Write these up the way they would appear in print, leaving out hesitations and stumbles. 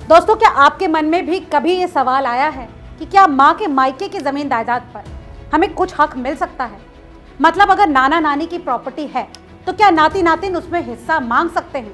दोस्तों, क्या आपके मन में भी कभी ये सवाल आया है कि क्या माँ के मायके की जमीन जायदाद पर हमें कुछ हक मिल सकता है? मतलब अगर नाना नानी की प्रॉपर्टी है तो क्या नाती नातिन उसमें हिस्सा मांग सकते हैं?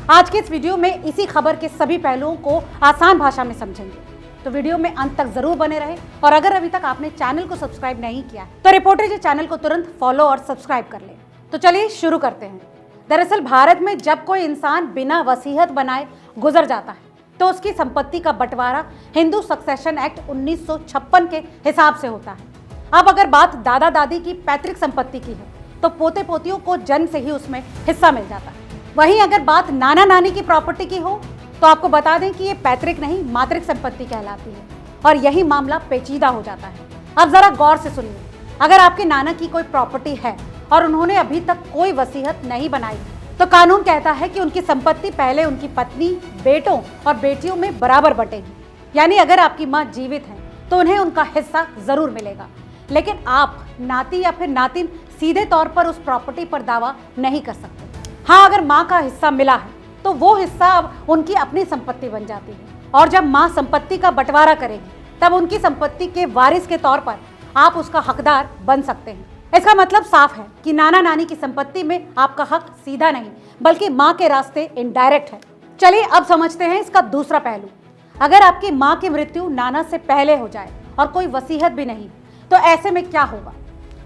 आज के इस वीडियो में इसी खबर के सभी पहलुओं को आसान भाषा में समझेंगे, तो वीडियो में अंत तक जरूर बने रहे। और अगर अभी तक आपने चैनल को सब्सक्राइब नहीं किया तो रिपोर्टर चैनल को तुरंत फॉलो और सब्सक्राइब कर ले। तो चलिए शुरू करते हैं। दरअसल भारत में जब कोई इंसान बिना वसीयत बनाए गुजर जाता है तो उसकी संपत्ति का बंटवारा हिंदू सक्सेशन एक्ट 1956 के हिसाब से होता है। अब अगर बात दादा दादी की पैतृक संपत्ति की है तो पोते पोतियों को जन्म से ही उसमें हिस्सा मिल जाता है। वहीं अगर बात नाना नानी की प्रॉपर्टी की हो तो आपको बता दें कि ये पैतृक नहीं मातृक संपत्ति कहलाती है और यही मामला पेचीदा हो जाता है। अब जरा गौर से सुनिए, अगर आपके नाना की कोई प्रॉपर्टी है और उन्होंने अभी तक कोई वसीयत नहीं बनाई तो कानून कहता है कि उनकी संपत्ति पहले उनकी पत्नी, बेटों और बेटियों में बराबर बंटेगी। यानी अगर आपकी माँ जीवित है तो उन्हें उनका हिस्सा जरूर मिलेगा, लेकिन आप नाती या फिर नातिन सीधे तौर पर उस प्रॉपर्टी पर दावा नहीं कर सकते। हाँ, अगर माँ का हिस्सा मिला है तो वो हिस्सा अब उनकी अपनी संपत्ति बन जाती है और जब माँ संपत्ति का बंटवारा करेगी तब उनकी संपत्ति के वारिस के तौर पर आप उसका हकदार बन सकते हैं। इसका मतलब साफ है कि नाना नानी की संपत्ति में आपका हक सीधा नहीं बल्कि माँ के रास्ते इनडायरेक्ट है। चलिए अब समझते हैं इसका दूसरा पहलू। अगर आपकी माँ की मृत्यु नाना से पहले हो जाए और कोई वसीयत भी नहीं तो ऐसे में क्या होगा?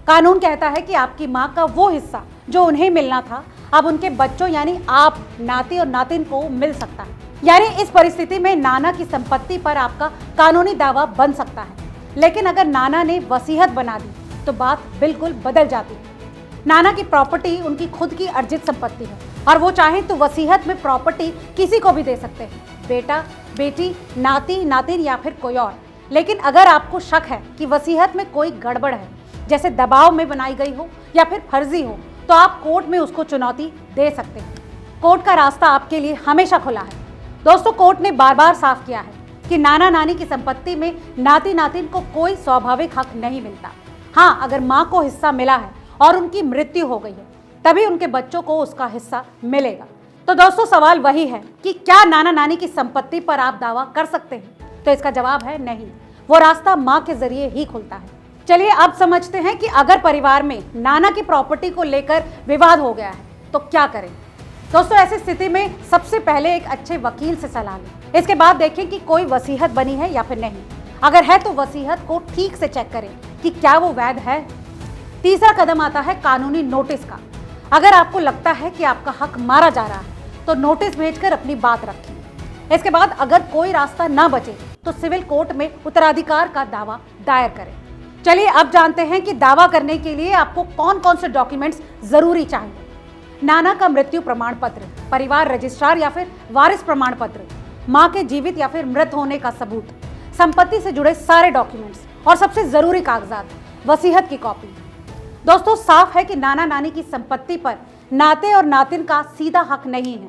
कानून कहता है कि आपकी माँ का वो हिस्सा जो उन्हें मिलना था अब उनके बच्चों यानी आप, नाती और नातिन को मिल सकता है। यानी इस परिस्थिति में नाना की संपत्ति पर आपका कानूनी दावा बन सकता है। लेकिन अगर नाना ने वसीयत बना दी तो बात बिल्कुल बदल जाती है। नाना की प्रॉपर्टी उनकी खुद की अर्जित संपत्ति है और वो चाहें तो वसीयत में प्रॉपर्टी किसी को भी दे सकते हैं, बेटा, बेटी, नाती, नातिन या फिर कोई और। लेकिन अगर आपको शक है कि वसीयत में कोई गड़बड़ है, जैसे दबाव में बनाई गई हो या फिर फर्जी हो, तो आप कोर्ट में उसको चुनौती दे सकते हैं। कोर्ट का रास्ता आपके लिए हमेशा खुला है। दोस्तों, कोर्ट ने बार बार साफ किया है कि नाना नानी की संपत्ति में नाती नातिन को कोई स्वाभाविक हक नहीं मिलता। हाँ, अगर माँ को हिस्सा मिला है और उनकी मृत्यु हो गई है तभी उनके बच्चों को उसका हिस्सा मिलेगा। तो दोस्तों, सवाल वही है कि क्या नाना नानी की संपत्ति पर आप दावा कर सकते हैं? तो इसका जवाब है नहीं। वो रास्ता माँ के जरिए ही खुलता है। चलिए अब समझते हैं कि अगर परिवार में नाना की प्रॉपर्टी को लेकर विवाद हो गया है तो क्या करें। दोस्तों, ऐसी स्थिति में सबसे पहले एक अच्छे वकील से सलाह लें। इसके बाद देखें कि कोई वसीयत बनी है या फिर नहीं। अगर है तो वसीयत को ठीक से चेक करें कि क्या वो वैध है। तीसरा कदम आता है कानूनी नोटिस का। अगर आपको लगता है कि आपका हक मारा जा रहा है तो नोटिस भेजकर अपनी बात रखें। इसके बाद अगर कोई रास्ता ना बचे तो सिविल कोर्ट में उत्तराधिकार का दावा दायर करें। चलिए अब जानते हैं कि दावा करने के लिए आपको कौन कौन से डॉक्यूमेंट्स जरूरी चाहिए। नाना का मृत्यु प्रमाण पत्र, परिवार रजिस्ट्रार या फिर वारिस प्रमाण पत्र, माँ के जीवित या फिर मृत होने का सबूत, संपत्ति से जुड़े सारे डॉक्यूमेंट्स और सबसे जरूरी कागजात, वसीयत की कॉपी। दोस्तों, साफ है कि नाना नानी की संपत्ति पर नाते और नातिन का सीधा हक नहीं है।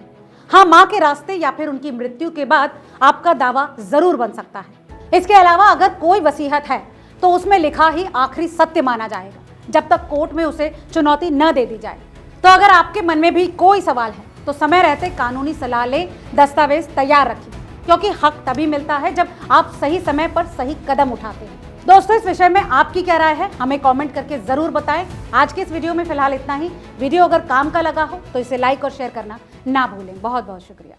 हाँ, माँ के रास्ते या फिर उनकी मृत्यु के बाद आपका दावा जरूर बन सकता है। इसके अलावा अगर कोई वसीयत है तो उसमें लिखा ही आखिरी सत्य माना जाएगा जब तक कोर्ट में उसे चुनौती न दे दी जाए। तो अगर आपके मन में भी कोई सवाल है तो समय रहते कानूनी सलाह लें, दस्तावेज तैयार रखिए, क्योंकि हक तभी मिलता है जब आप सही समय पर सही कदम उठाते हैं। दोस्तों, इस विषय में आपकी क्या राय है हमें कमेंट करके जरूर बताएं। आज के इस वीडियो में फिलहाल इतना ही। वीडियो अगर काम का लगा हो तो इसे लाइक और शेयर करना ना भूलें। बहुत बहुत शुक्रिया।